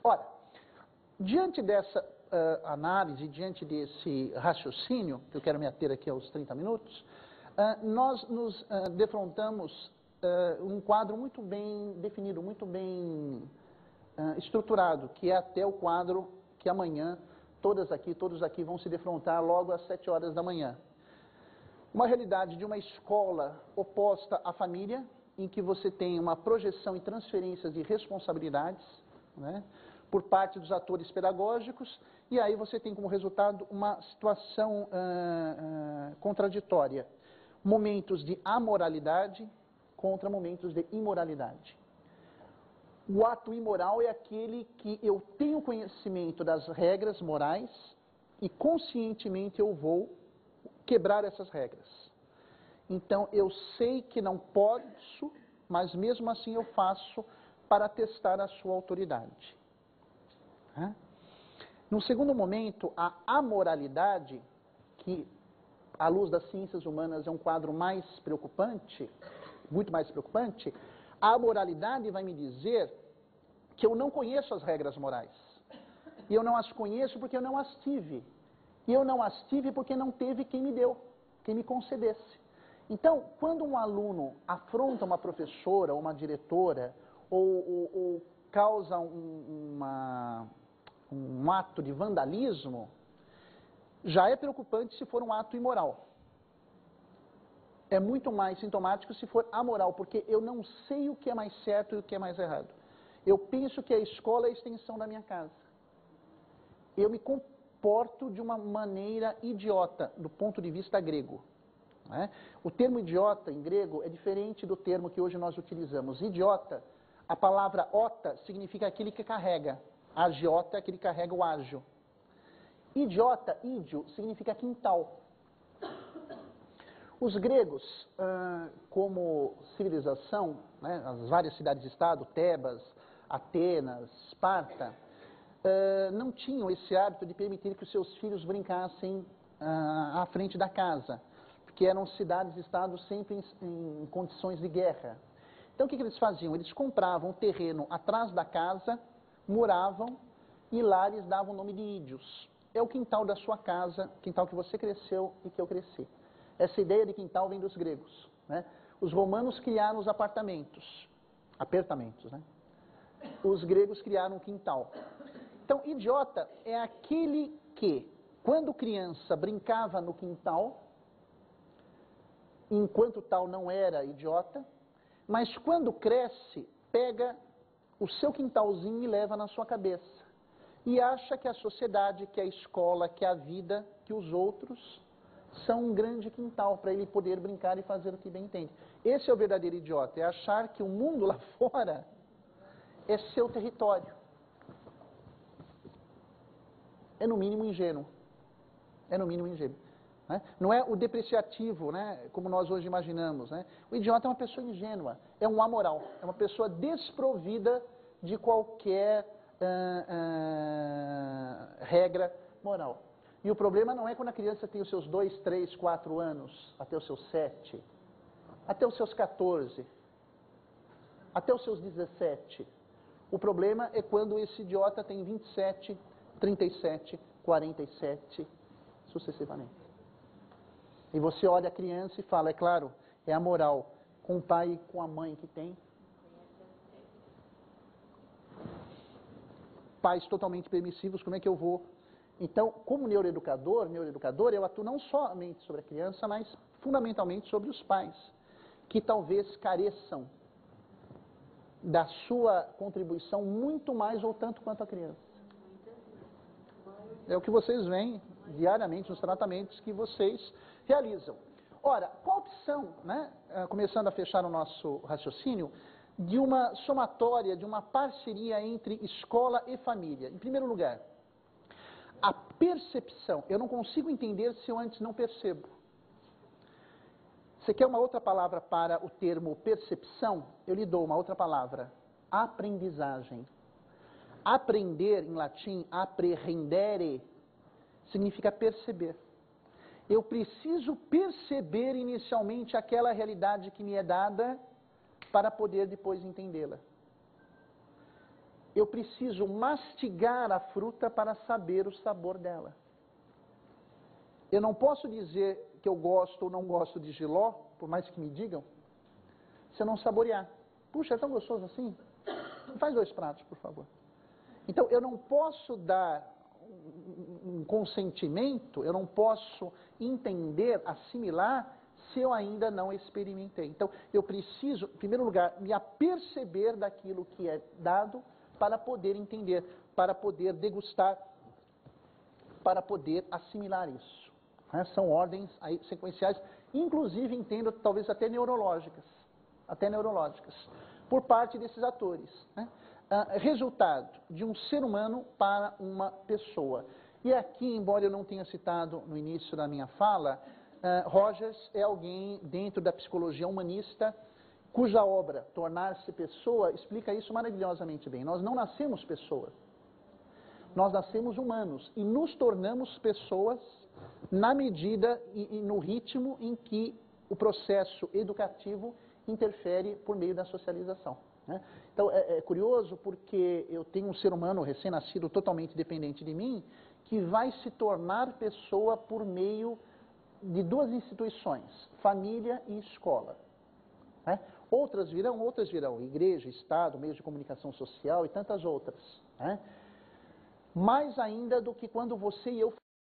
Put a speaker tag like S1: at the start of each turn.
S1: Ora, diante dessa análise, diante desse raciocínio, que eu quero me ater aqui aos 30 minutos, nós nos defrontamos um quadro muito bem definido, muito bem estruturado, que é até o quadro que amanhã todos aqui vão se defrontar logo às 7 horas da manhã. Uma realidade de uma escola oposta à família, em que você tem uma projeção e transferências de responsabilidades, né, por parte dos atores pedagógicos, e aí você tem como resultado uma situação contraditória. Momentos de amoralidade contra momentos de imoralidade. O ato imoral é aquele que eu tenho conhecimento das regras morais e conscientemente eu vou quebrar essas regras. Então eu sei que não posso, mas mesmo assim eu faço para testar a sua autoridade. No segundo momento, a amoralidade, que à luz das ciências humanas é um quadro mais preocupante, muito mais preocupante, a amoralidade vai me dizer que eu não conheço as regras morais. E eu não as conheço porque eu não as tive. E eu não as tive porque não teve quem me deu, quem me concedesse. Então, quando um aluno afronta uma professora ou uma diretora, ou causa um ato de vandalismo, já é preocupante se for um ato imoral. É muito mais sintomático se for amoral, porque eu não sei o que é mais certo e o que é mais errado. Eu penso que a escola é a extensão da minha casa. Eu me comporto de uma maneira idiota, do ponto de vista grego. Né? O termo idiota em grego é diferente do termo que hoje nós utilizamos. Idiota, a palavra ota significa aquele que carrega. Agiota é aquele que carrega o ágio. Idiota, ídio, significa quintal. Os gregos, como civilização, né, as várias cidades-estado, Tebas, Atenas, Esparta, não tinham esse hábito de permitir que os seus filhos brincassem à frente da casa, porque eram cidades-estado sempre em condições de guerra. Então o que eles faziam? Eles compravam um terreno atrás da casa, muravam e lá eles davam o nome de ídios. É o quintal da sua casa, quintal que você cresceu e que eu cresci. Essa ideia de quintal vem dos gregos. Né? Os romanos criaram os apertamentos, né? Os gregos criaram um quintal. Então, idiota é aquele que, quando criança, brincava no quintal, enquanto tal não era idiota, mas quando cresce, pega o seu quintalzinho e leva na sua cabeça. E acha que a sociedade, que a escola, que a vida, que os outros são um grande quintal para ele poder brincar e fazer o que bem entende. Esse é o verdadeiro idiota, é achar que o mundo lá fora é seu território. É no mínimo ingênuo. É no mínimo ingênuo. Né? Não é o depreciativo, né, como nós hoje imaginamos. Né? O idiota é uma pessoa ingênua, é um amoral, é uma pessoa desprovida de qualquer regra moral. E o problema não é quando a criança tem os seus 2, 3, 4 anos, até os seus 7, até os seus 14, até os seus 17. O problema é quando esse idiota tem 27, 37, 47, sucessivamente. E você olha a criança e fala, é claro, é a moral, com o pai e com a mãe que tem. Pais totalmente permissivos, como é que eu vou? Então, como neuroeducador, eu atuo não somente sobre a criança, mas fundamentalmente sobre os pais, que talvez careçam da sua contribuição muito mais ou tanto quanto a criança. É o que vocês veem diariamente nos tratamentos que vocês realizam. Ora, qual a opção, né, começando a fechar o nosso raciocínio, de uma somatória, de uma parceria entre escola e família? Em primeiro lugar, a percepção. Eu não consigo entender se eu antes não percebo. Você quer uma outra palavra para o termo percepção? Eu lhe dou uma outra palavra. Aprendizagem. Aprender, em latim, apprehendere, significa perceber. Eu preciso perceber inicialmente aquela realidade que me é dada para poder depois entendê-la. eu preciso mastigar a fruta para saber o sabor dela. Eu não posso dizer que eu gosto ou não gosto de jiló, por mais que me digam, se eu não saborear. Puxa, é tão gostoso assim? Faz 2 pratos, por favor. Então, eu não posso dar um consentimento, eu não posso entender, assimilar, se eu ainda não experimentei. Então, eu preciso, em primeiro lugar, me aperceber daquilo que é dado para poder entender, para poder degustar, para poder assimilar isso. São ordens aí sequenciais, inclusive, entendo, talvez até neurológicas, por parte desses atores. Resultado de um ser humano para uma pessoa. E aqui, embora eu não tenha citado no início da minha fala, Rogers é alguém dentro da psicologia humanista cuja obra, Tornar-se Pessoa, explica isso maravilhosamente bem. Nós não nascemos pessoas, nós nascemos humanos e nos tornamos pessoas na medida e no ritmo em que o processo educativo interfere por meio da socialização. Então, é curioso porque eu tenho um ser humano recém-nascido totalmente dependente de mim, que vai se tornar pessoa por meio de 2 instituições, família e escola. Outras virão, igreja, Estado, meios de comunicação social e tantas outras. Mais ainda do que quando você e eu